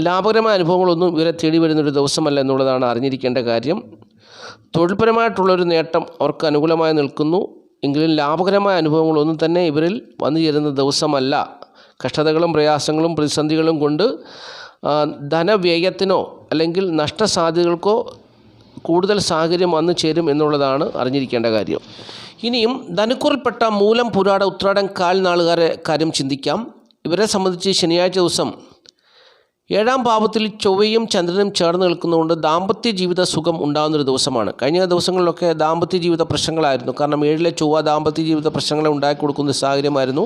ലാഭകരമായ അനുഭവങ്ങളൊന്നും ഇവരെ തേടി വരുന്നൊരു ദിവസമല്ല എന്നുള്ളതാണ് അറിഞ്ഞിരിക്കേണ്ട കാര്യം. തൊഴിൽപരമായിട്ടുള്ളൊരു നേട്ടം അവർക്ക് അനുകൂലമായി നിൽക്കുന്നു. എങ്കിലും ലാഭകരമായ അനുഭവങ്ങളൊന്നും തന്നെ ഇവരിൽ വന്നു ചേരുന്ന ദിവസമല്ല. കഷ്ടതകളും പ്രയാസങ്ങളും പ്രതിസന്ധികളും കൊണ്ട് ധനവ്യയത്തിനോ അല്ലെങ്കിൽ നഷ്ടസാധ്യതകൾക്കോ കൂടുതൽ സാഹചര്യം വന്നു ചേരും എന്നുള്ളതാണ് അറിഞ്ഞിരിക്കേണ്ട കാര്യം. ഇനിയും ധനുക്കൂറിൽപ്പെട്ട മൂലം, പുരാട, ഉത്രാടം കാൽ നാളുകാരെ കാര്യം ചിന്തിക്കാം. ഇവരെ സംബന്ധിച്ച് ശനിയാഴ്ച ദിവസം 7-ാം ഭാവത്തിൽ ചൊവ്വയും ചന്ദ്രനും ചേർന്ന് നിൽക്കുന്നതുകൊണ്ട് ദാമ്പത്യ ജീവിത സുഖം ഉണ്ടാകുന്നൊരു ദിവസമാണ്. കഴിഞ്ഞ ദിവസങ്ങളിലൊക്കെ ദാമ്പത്യ ജീവിത പ്രശ്നങ്ങളായിരുന്നു. കാരണം 7-ലെ ചൊവ്വ ദാമ്പത്യ ജീവിത പ്രശ്നങ്ങളെ ഉണ്ടാക്കി കൊടുക്കുന്ന സാഹചര്യമായിരുന്നു.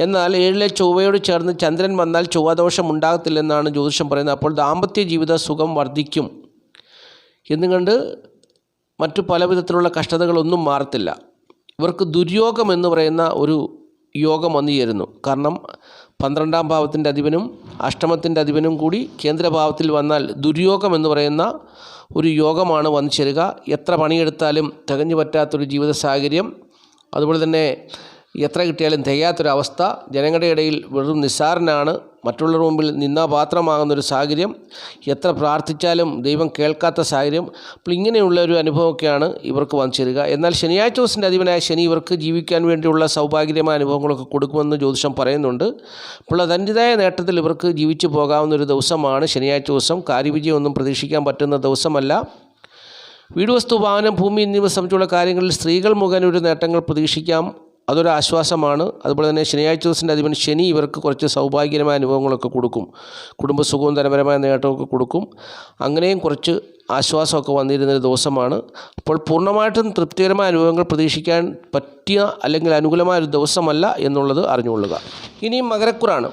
എന്നാൽ 7-ലെ ചൊവ്വയോട് ചേർന്ന് ചന്ദ്രൻ വന്നാൽ ചൊവ്വാദോഷം ഉണ്ടാകത്തില്ലെന്നാണ് ജ്യോതിഷം പറയുന്നത്. അപ്പോൾ ദാമ്പത്യ ജീവിത സുഖം വർദ്ധിക്കും എന്നുകൊണ്ട് മറ്റു പല വിധത്തിലുള്ള കഷ്ടതകളൊന്നും മാറത്തില്ല. ഇവർക്ക് ദുര്യോഗം എന്ന് പറയുന്ന ഒരു യോഗം വന്നു ചേരുന്നു. കാരണം 12-ാം ഭാവത്തിൻ്റെ അധിപനും അഷ്ടമത്തിൻ്റെ അധിപനും കൂടി കേന്ദ്രഭാവത്തിൽ വന്നാൽ ദുര്യോഗം എന്ന് പറയുന്ന ഒരു യോഗമാണ് വന്നു ചേരുക. എത്ര പണിയെടുത്താലും തികഞ്ഞു പറ്റാത്തൊരു ജീവിത സാഹചര്യം, അതുപോലെ തന്നെ എത്ര കിട്ടിയാലും തികയാത്തൊരവസ്ഥ, ജനങ്ങളുടെ ഇടയിൽ വെറും നിസ്സാരനാണ്, മറ്റുള്ളവരുടെ മുമ്പിൽ നിന്നാപാത്രമാകുന്നൊരു സാഹചര്യം, എത്ര പ്രാർത്ഥിച്ചാലും ദൈവം കേൾക്കാത്ത സാഹചര്യം. അപ്പോൾ ഇങ്ങനെയുള്ള ഒരു അനുഭവമൊക്കെയാണ് ഇവർക്ക് വന്നു ചേരുക. എന്നാൽ ശനിയാഴ്ച ദിവസത്തിൻ്റെ അധിപനായ ശനി ഇവർക്ക് ജീവിക്കാൻ വേണ്ടിയുള്ള സൗഭാഗ്യമായ അനുഭവങ്ങളൊക്കെ കൊടുക്കുമെന്ന് ജ്യോതിഷം പറയുന്നുണ്ട്. അപ്പോൾ അതിൻ്റെതായ നേട്ടത്തിൽ ഇവർക്ക് ജീവിച്ചു പോകാവുന്നൊരു ദിവസമാണ് ശനിയാഴ്ച ദിവസം. കാര്യവിജയമൊന്നും പ്രതീക്ഷിക്കാൻ പറ്റുന്ന ദിവസമല്ല. വീട്, വസ്തു, വാഹനം, ഭൂമി എന്നിവ സംബന്ധിച്ചുള്ള കാര്യങ്ങളിൽ സ്ത്രീകൾ മുഖേന ഒരു നേട്ടങ്ങൾ പ്രതീക്ഷിക്കാം. അതൊരു ആശ്വാസമാണ്. അതുപോലെ തന്നെ ശനിയാഴ്ച ദിവസത്തിൻ്റെ അധിപൻ ശനി ഇവർക്ക് കുറച്ച് സൗഭാഗ്യകരമായ അനുഭവങ്ങളൊക്കെ കൊടുക്കും. കുടുംബസുഖവും ധനപരമായ നേട്ടമൊക്കെ കൊടുക്കും. അങ്ങനെയും കുറച്ച് ആശ്വാസമൊക്കെ വന്നിരുന്നൊരു ദിവസമാണ്. അപ്പോൾ പൂർണ്ണമായിട്ടും തൃപ്തികരമായ അനുഭവങ്ങൾ പ്രതീക്ഷിക്കാൻ പറ്റിയ അല്ലെങ്കിൽ അനുകൂലമായ ഒരു ദിവസമല്ല എന്നുള്ളത് അറിഞ്ഞുകൊള്ളുക. ഇനിയും മകരക്കൂറാണ്.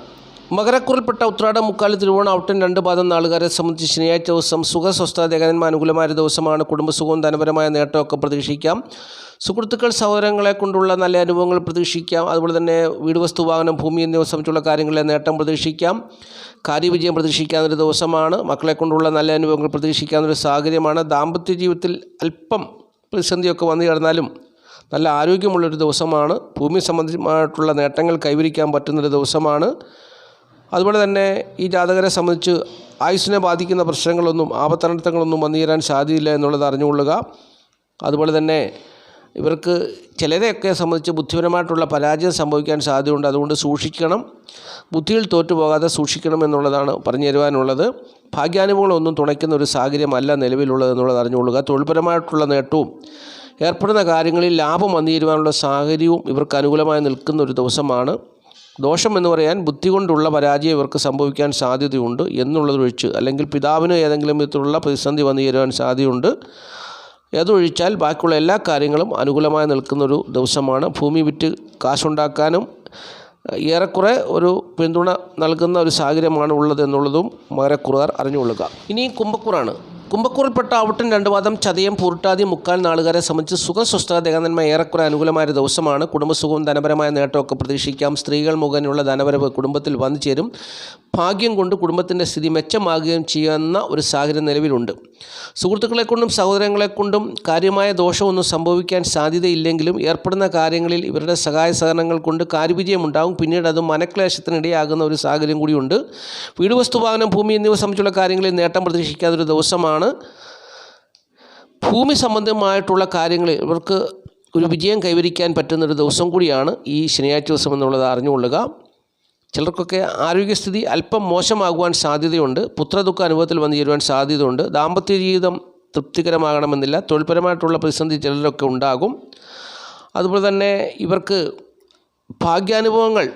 മകരക്കൂറിൽപ്പെട്ട ഉത്രാടം, മുക്കാൽ, തിരുവോണം, ഔട്ടൻ 2 പാദം നാളുകാരെ സംബന്ധിച്ച് ശനിയാഴ്ച ദിവസം സുഖസ്വസ്ഥതകരമായ അനുകൂലമായ ദിവസമാണ്. കുടുംബസുഖവും ധനപരമായ നേട്ടമൊക്കെ പ്രതീക്ഷിക്കാം. സുഹൃത്തുക്കൾ, സഹോദരങ്ങളെ കൊണ്ടുള്ള നല്ല അനുഭവങ്ങൾ പ്രതീക്ഷിക്കാം. അതുപോലെ തന്നെ വീട്, വസ്തു, വാഹനം, ഭൂമി എന്നിവ സംബന്ധിച്ചുള്ള കാര്യങ്ങളിലെ നേട്ടം പ്രതീക്ഷിക്കാം. കാര്യവിജയം പ്രതീക്ഷിക്കാവുന്നൊരു ദിവസമാണ്. മക്കളെ കൊണ്ടുള്ള നല്ല അനുഭവങ്ങൾ പ്രതീക്ഷിക്കാവുന്നൊരു സാഹചര്യമാണ്. ദാമ്പത്യ ജീവിതത്തിൽ അല്പം പ്രതിസന്ധിയൊക്കെ വന്നു ചേർന്നാലും നല്ല ആരോഗ്യമുള്ളൊരു ദിവസമാണ്. ഭൂമി സംബന്ധമായിട്ടുള്ള നേട്ടങ്ങൾ കൈവരിക്കാൻ പറ്റുന്നൊരു ദിവസമാണ്. അതുപോലെ തന്നെ ഈ ജാതകരെ സംബന്ധിച്ച് ആയുസ്സിനെ ബാധിക്കുന്ന പ്രശ്നങ്ങളൊന്നും, ആപത്തനർത്ഥങ്ങളൊന്നും വന്നു ചേരാൻ സാധ്യതയില്ല എന്നുള്ളത് അറിഞ്ഞുകൊള്ളുക. അതുപോലെ തന്നെ ഇവർക്ക് ചിലരെയൊക്കെ സംബന്ധിച്ച് ബുദ്ധിപരമായിട്ടുള്ള പരാജയം സംഭവിക്കാൻ സാധ്യതയുണ്ട്. അതുകൊണ്ട് സൂക്ഷിക്കണം, ബുദ്ധിയിൽ തോറ്റുപോകാതെ സൂക്ഷിക്കണം എന്നുള്ളതാണ് പറഞ്ഞു തരുവാനുള്ളത്. ഭാഗ്യാനുഭവങ്ങളൊന്നും തുണയ്ക്കുന്ന ഒരു സാഹചര്യമല്ല നിലവിലുള്ളത് എന്നുള്ളത് അറിഞ്ഞുകൊള്ളുക. തൊഴിൽപരമായിട്ടുള്ള നേട്ടവും ഏർപ്പെടുന്ന കാര്യങ്ങളിൽ ലാഭം വന്നു ചേരുവാനുള്ള സാഹചര്യവും ഇവർക്ക് അനുകൂലമായി നിൽക്കുന്ന ഒരു ദിവസമാണ്. ദോഷം എന്ന് പറയാൻ ബുദ്ധി കൊണ്ടുള്ള പരാജയം ഇവർക്ക് സംഭവിക്കാൻ സാധ്യതയുണ്ട് എന്നുള്ളതൊഴിച്ച്, അല്ലെങ്കിൽ പിതാവിന് ഏതെങ്കിലും വിധത്തിലുള്ള പ്രതിസന്ധി വന്നു ചേരുവാൻ സാധ്യതയുണ്ട്. അതൊഴിച്ചാൽ ബാക്കിയുള്ള എല്ലാ കാര്യങ്ങളും അനുകൂലമായി നിൽക്കുന്നൊരു ദിവസമാണ്. ഭൂമി വിറ്റ് കാശുണ്ടാക്കാനും ഏറെക്കുറെ ഒരു പിന്തുണ നൽകുന്ന ഒരു സാഹചര്യമാണ് ഉള്ളത് എന്നുള്ളതും മകരക്കുറുകാർ അറിഞ്ഞുകൊള്ളുക. ഇനി കുംഭക്കൂറാണ്. കുംഭക്കൂറിൽപ്പെട്ട ഔട്ടൻ 2 പാദം ചതയം പൂർട്ടാതി മുക്കാൽ നാളുകാരെ സംബന്ധിച്ച് സുഖം സ്വസ്ഥത ദേഹനന്മ ഏറെക്കുറെ അനുകൂലമായൊരു ദിവസമാണ്. കുടുംബസുഖവും ധനപരമായ നേട്ടമൊക്കെ പ്രതീക്ഷിക്കാം. സ്ത്രീകൾ മുഖേനയുള്ള ധനപരവ് കുടുംബത്തിൽ വന്നു ചേരും. ഭാഗ്യം കൊണ്ട് കുടുംബത്തിൻ്റെ സ്ഥിതി മെച്ചമാകുകയും ചെയ്യുന്ന ഒരു സാഹചര്യം നിലവിലുണ്ട്. സുഹൃത്തുക്കളെ കൊണ്ടും സഹോദരങ്ങളെ കൊണ്ടും കാര്യമായ ദോഷമൊന്നും സംഭവിക്കാൻ സാധ്യതയില്ലെങ്കിലും ഏർപ്പെടുന്ന കാര്യങ്ങളിൽ ഇവരുടെ സഹായ സഹകരണങ്ങൾ കൊണ്ട് കാര്യവിജയമുണ്ടാകും. പിന്നീട് അത് മനക്ലേശത്തിനിടയാകുന്ന ഒരു സാഹചര്യം കൂടിയുണ്ട്. വീട്, വസ്തു, വാഹനം, ഭൂമി എന്നിവ സംബന്ധിച്ചുള്ള കാര്യങ്ങളിൽ നേട്ടം പ്രതീക്ഷിക്കാത്തൊരു ദിവസമാണ്. ഭൂമി സംബന്ധമായിട്ടുള്ള കാര്യങ്ങളിൽ ഇവർക്ക് ഒരു വിജയം കൈവരിക്കാൻ പറ്റുന്നൊരു ദിവസം കൂടിയാണ് ഈ ശനിയാഴ്ച ദിവസം എന്നുള്ളത് അറിഞ്ഞുകൊള്ളുക. ചിലർക്കൊക്കെ ആരോഗ്യസ്ഥിതി അല്പം മോശമാകുവാൻ സാധ്യതയുണ്ട്. പുത്രദുഃഖ അനുഭവത്തിൽ വന്നു ചേരുവാൻ സാധ്യതയുണ്ട്. ദാമ്പത്യ ജീവിതം തൃപ്തികരമാകണമെന്നില്ല. തൊഴിൽപരമായിട്ടുള്ള പ്രതിസന്ധി ചിലരൊക്കെ ഉണ്ടാകും. അതുപോലെ തന്നെ ഇവർക്ക് ഭാഗ്യാനുഭവങ്ങൾ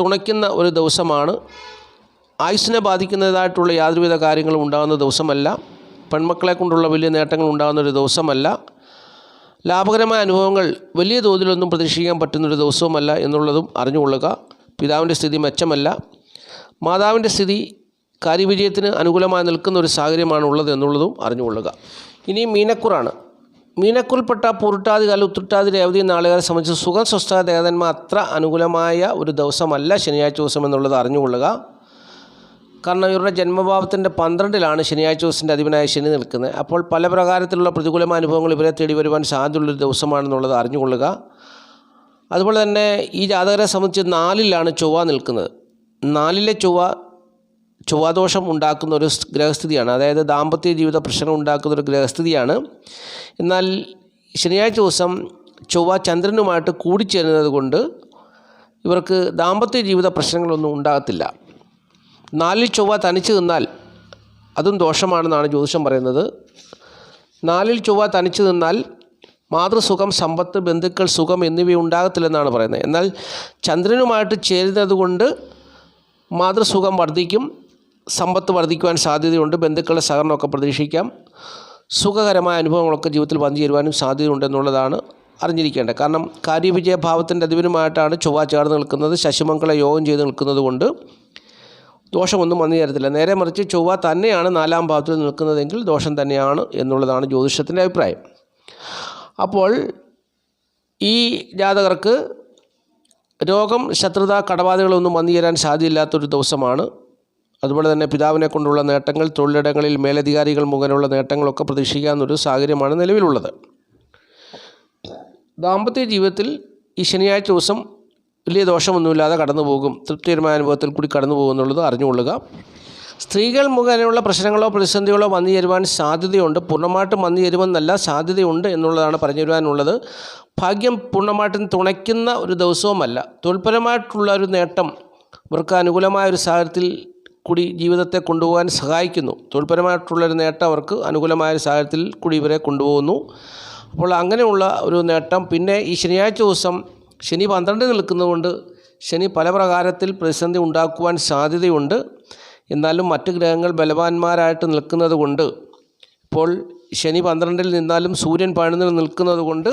തുണയ്ക്കുന്ന ഒരു ദിവസമാണ്. ആയുസ്സിനെ ബാധിക്കുന്നതായിട്ടുള്ള യാതൊരുവിധ കാര്യങ്ങളും ഉണ്ടാകുന്ന ദിവസമല്ല. പെൺമക്കളെ കൊണ്ടുള്ള വലിയ നേട്ടങ്ങൾ ഉണ്ടാകുന്ന ഒരു ദിവസമല്ല. ലാഭകരമായ അനുഭവങ്ങൾ വലിയ തോതിലൊന്നും പ്രതീക്ഷിക്കാൻ പറ്റുന്നൊരു ദിവസവുമല്ല എന്നുള്ളതും അറിഞ്ഞുകൊള്ളുക. പിതാവിൻ്റെ സ്ഥിതി മെച്ചമല്ല. മാതാവിൻ്റെ സ്ഥിതി കാര്യവിജയത്തിന് അനുകൂലമായി നിൽക്കുന്ന ഒരു സാഹചര്യമാണ് ഉള്ളത് എന്നുള്ളതും അറിഞ്ഞുകൊള്ളുക. ഇനി മീനക്കൂറാണ്. മീനക്കൂറിൽപ്പെട്ട പൂർട്ടാതി കാല ഉത്രട്ടാതി രേവതി നാളുകാരെ സംബന്ധിച്ച് സുഖം സ്വസ്ഥത ദേഹനന്മ അത്ര അനുകൂലമായ ഒരു ദിവസമല്ല ശനിയാഴ്ച ദിവസം എന്നുള്ളത് അറിഞ്ഞുകൊള്ളുക. കാരണം ഇവരുടെ ജന്മഭാവത്തിൻ്റെ 12ലാണ് ശനിയാഴ്ച ദിവസത്തിൻ്റെ അധിപനായ ശനി നിൽക്കുന്നത്. അപ്പോൾ പല പ്രകാരത്തിലുള്ള പ്രതികൂലമായ അനുഭവങ്ങൾ ഇവരെ തേടി വരുവാൻ സാധ്യതയുള്ളൊരു ദിവസമാണെന്നുള്ളത് അറിഞ്ഞുകൊള്ളുക. അതുപോലെ തന്നെ ഈ ജാതകരെ സംബന്ധിച്ച് 4ലാണ് ചൊവ്വ നിൽക്കുന്നത്. 4ലെ ചൊവ്വാദോഷം ഉണ്ടാക്കുന്ന ഒരു ഗ്രഹസ്ഥിതിയാണ്. അതായത് ദാമ്പത്യ ജീവിത പ്രശ്നം ഉണ്ടാക്കുന്ന ഒരു ഗ്രഹസ്ഥിതിയാണ്. എന്നാൽ ശനിയാഴ്ച ദിവസം ചൊവ്വ ചന്ദ്രനുമായിട്ട് കൂടിച്ചേരുന്നത് കൊണ്ട് ഇവർക്ക് ദാമ്പത്യ ജീവിത പ്രശ്നങ്ങളൊന്നും ഉണ്ടാകത്തില്ല. 4ൽ ചൊവ്വ തനിച്ച് നിന്നാൽ അതും ദോഷമാണെന്നാണ് ജ്യോതിഷം പറയുന്നത്. 4ൽ ചൊവ്വ തനിച്ച് നിന്നാൽ മാതൃസുഖം, സമ്പത്ത്, ബന്ധുക്കൾ സുഖം എന്നിവ ഉണ്ടാകത്തില്ലെന്നാണ് പറയുന്നത്. എന്നാൽ ചന്ദ്രനുമായിട്ട് ചേരുന്നത് കൊണ്ട് മാതൃസുഖം വർദ്ധിക്കും, സമ്പത്ത് വർദ്ധിക്കുവാൻ സാധ്യതയുണ്ട്, ബന്ധുക്കളുടെ സഹകരണമൊക്കെ പ്രതീക്ഷിക്കാം, സുഖകരമായ അനുഭവങ്ങളൊക്കെ ജീവിതത്തിൽ വന്നു ചേരുവാനും സാധ്യതയുണ്ടെന്നുള്ളതാണ് അറിഞ്ഞിരിക്കേണ്ടത്. കാരണം കാര്യവിജയഭാവത്തിൻ്റെ അധിപനുമായിട്ടാണ് ചൊവ്വ ചേർന്ന് നിൽക്കുന്നത്. ശശിമംഗള യോഗം ചെയ്ത് നിൽക്കുന്നത് കൊണ്ട് ദോഷമൊന്നും വന്നു ചേരത്തില്ല. നേരെ മറിച്ച് ചൊവ്വ തന്നെയാണ് 4ാം ഭാവത്തിൽ നിൽക്കുന്നതെങ്കിൽ ദോഷം തന്നെയാണ് എന്നുള്ളതാണ് ജ്യോതിഷത്തിൻ്റെ അഭിപ്രായം. അപ്പോൾ ഈ ജാതകർക്ക് രോഗം, ശത്രുത, കടബാധകളൊന്നും വന്നു ചേരാൻ സാധ്യതയില്ലാത്തൊരു ദിവസമാണ്. അതുപോലെ തന്നെ പിതാവിനെ കൊണ്ടുള്ള നേട്ടങ്ങൾ, തൊഴിലിടങ്ങളിൽ മേലധികാരികൾ മുഖേനയുള്ള നേട്ടങ്ങളൊക്കെ പ്രതീക്ഷിക്കാവുന്നൊരു സാഹചര്യമാണ് നിലവിലുള്ളത്. ദാമ്പത്യ ജീവിതത്തിൽ ഈ ശനിയാഴ്ച ദിവസം വലിയ ദോഷമൊന്നുമില്ലാതെ കടന്നു പോകും. തൃപ്തികരമായ അനുഭവത്തിൽ കൂടി കടന്നു പോകുമെന്നുള്ളത് അറിഞ്ഞുകൊള്ളുക. സ്ത്രീകൾ മുഖേനയുള്ള പ്രശ്നങ്ങളോ പ്രതിസന്ധികളോ വന്നു ചേരുവാൻ സാധ്യതയുണ്ട്. പൂർണ്ണമായിട്ടും വന്നു ചേരുമെന്നല്ല, സാധ്യതയുണ്ട് എന്നുള്ളതാണ് പറഞ്ഞു തരുവാനുള്ളത്. ഭാഗ്യം പൂർണ്ണമായിട്ടും തുണയ്ക്കുന്ന ഒരു ദിവസവുമല്ല. തൊഴിൽപരമായിട്ടുള്ള ഒരു നേട്ടം ഇവർക്ക് അനുകൂലമായ ഒരു സാഹചര്യത്തിൽ കൂടി ജീവിതത്തെ കൊണ്ടുപോകാൻ സഹായിക്കുന്നു. തൊഴിൽപരമായിട്ടുള്ളൊരു നേട്ടം അവർക്ക് അനുകൂലമായ ഒരു സാഹചര്യത്തിൽ കൂടി ഇവരെ കൊണ്ടുപോകുന്നു. അപ്പോൾ അങ്ങനെയുള്ള ഒരു നേട്ടം. പിന്നെ ഈ ശനിയാഴ്ച ദിവസം ശനി 12 നിൽക്കുന്നതുകൊണ്ട് ശനി പല പ്രകാരത്തിൽ പ്രതിസന്ധി ഉണ്ടാക്കുവാൻ സാധ്യതയുണ്ട്. എന്നാലും മറ്റ് ഗ്രഹങ്ങൾ ബലവാന്മാരായിട്ട് നിൽക്കുന്നത് കൊണ്ട്, ഇപ്പോൾ ശനി 12 നിന്നാലും സൂര്യൻ 11 നിൽക്കുന്നത് കൊണ്ട്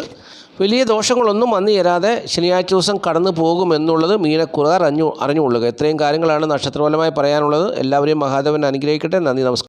വലിയ ദോഷങ്ങളൊന്നും വന്നു ചേരാതെ ശനിയാഴ്ച ദിവസം കടന്നു പോകുമെന്നുള്ളത് മീനക്കൂറുകാർ അറിഞ്ഞുകൊള്ളുക. ഇത്രയും കാര്യങ്ങളാണ് നക്ഷത്രഫലമായി പറയാനുള്ളത്. എല്ലാവരെയും മഹാദേവൻ അനുഗ്രഹിക്കട്ടെ. നന്ദി, നമസ്കാരം.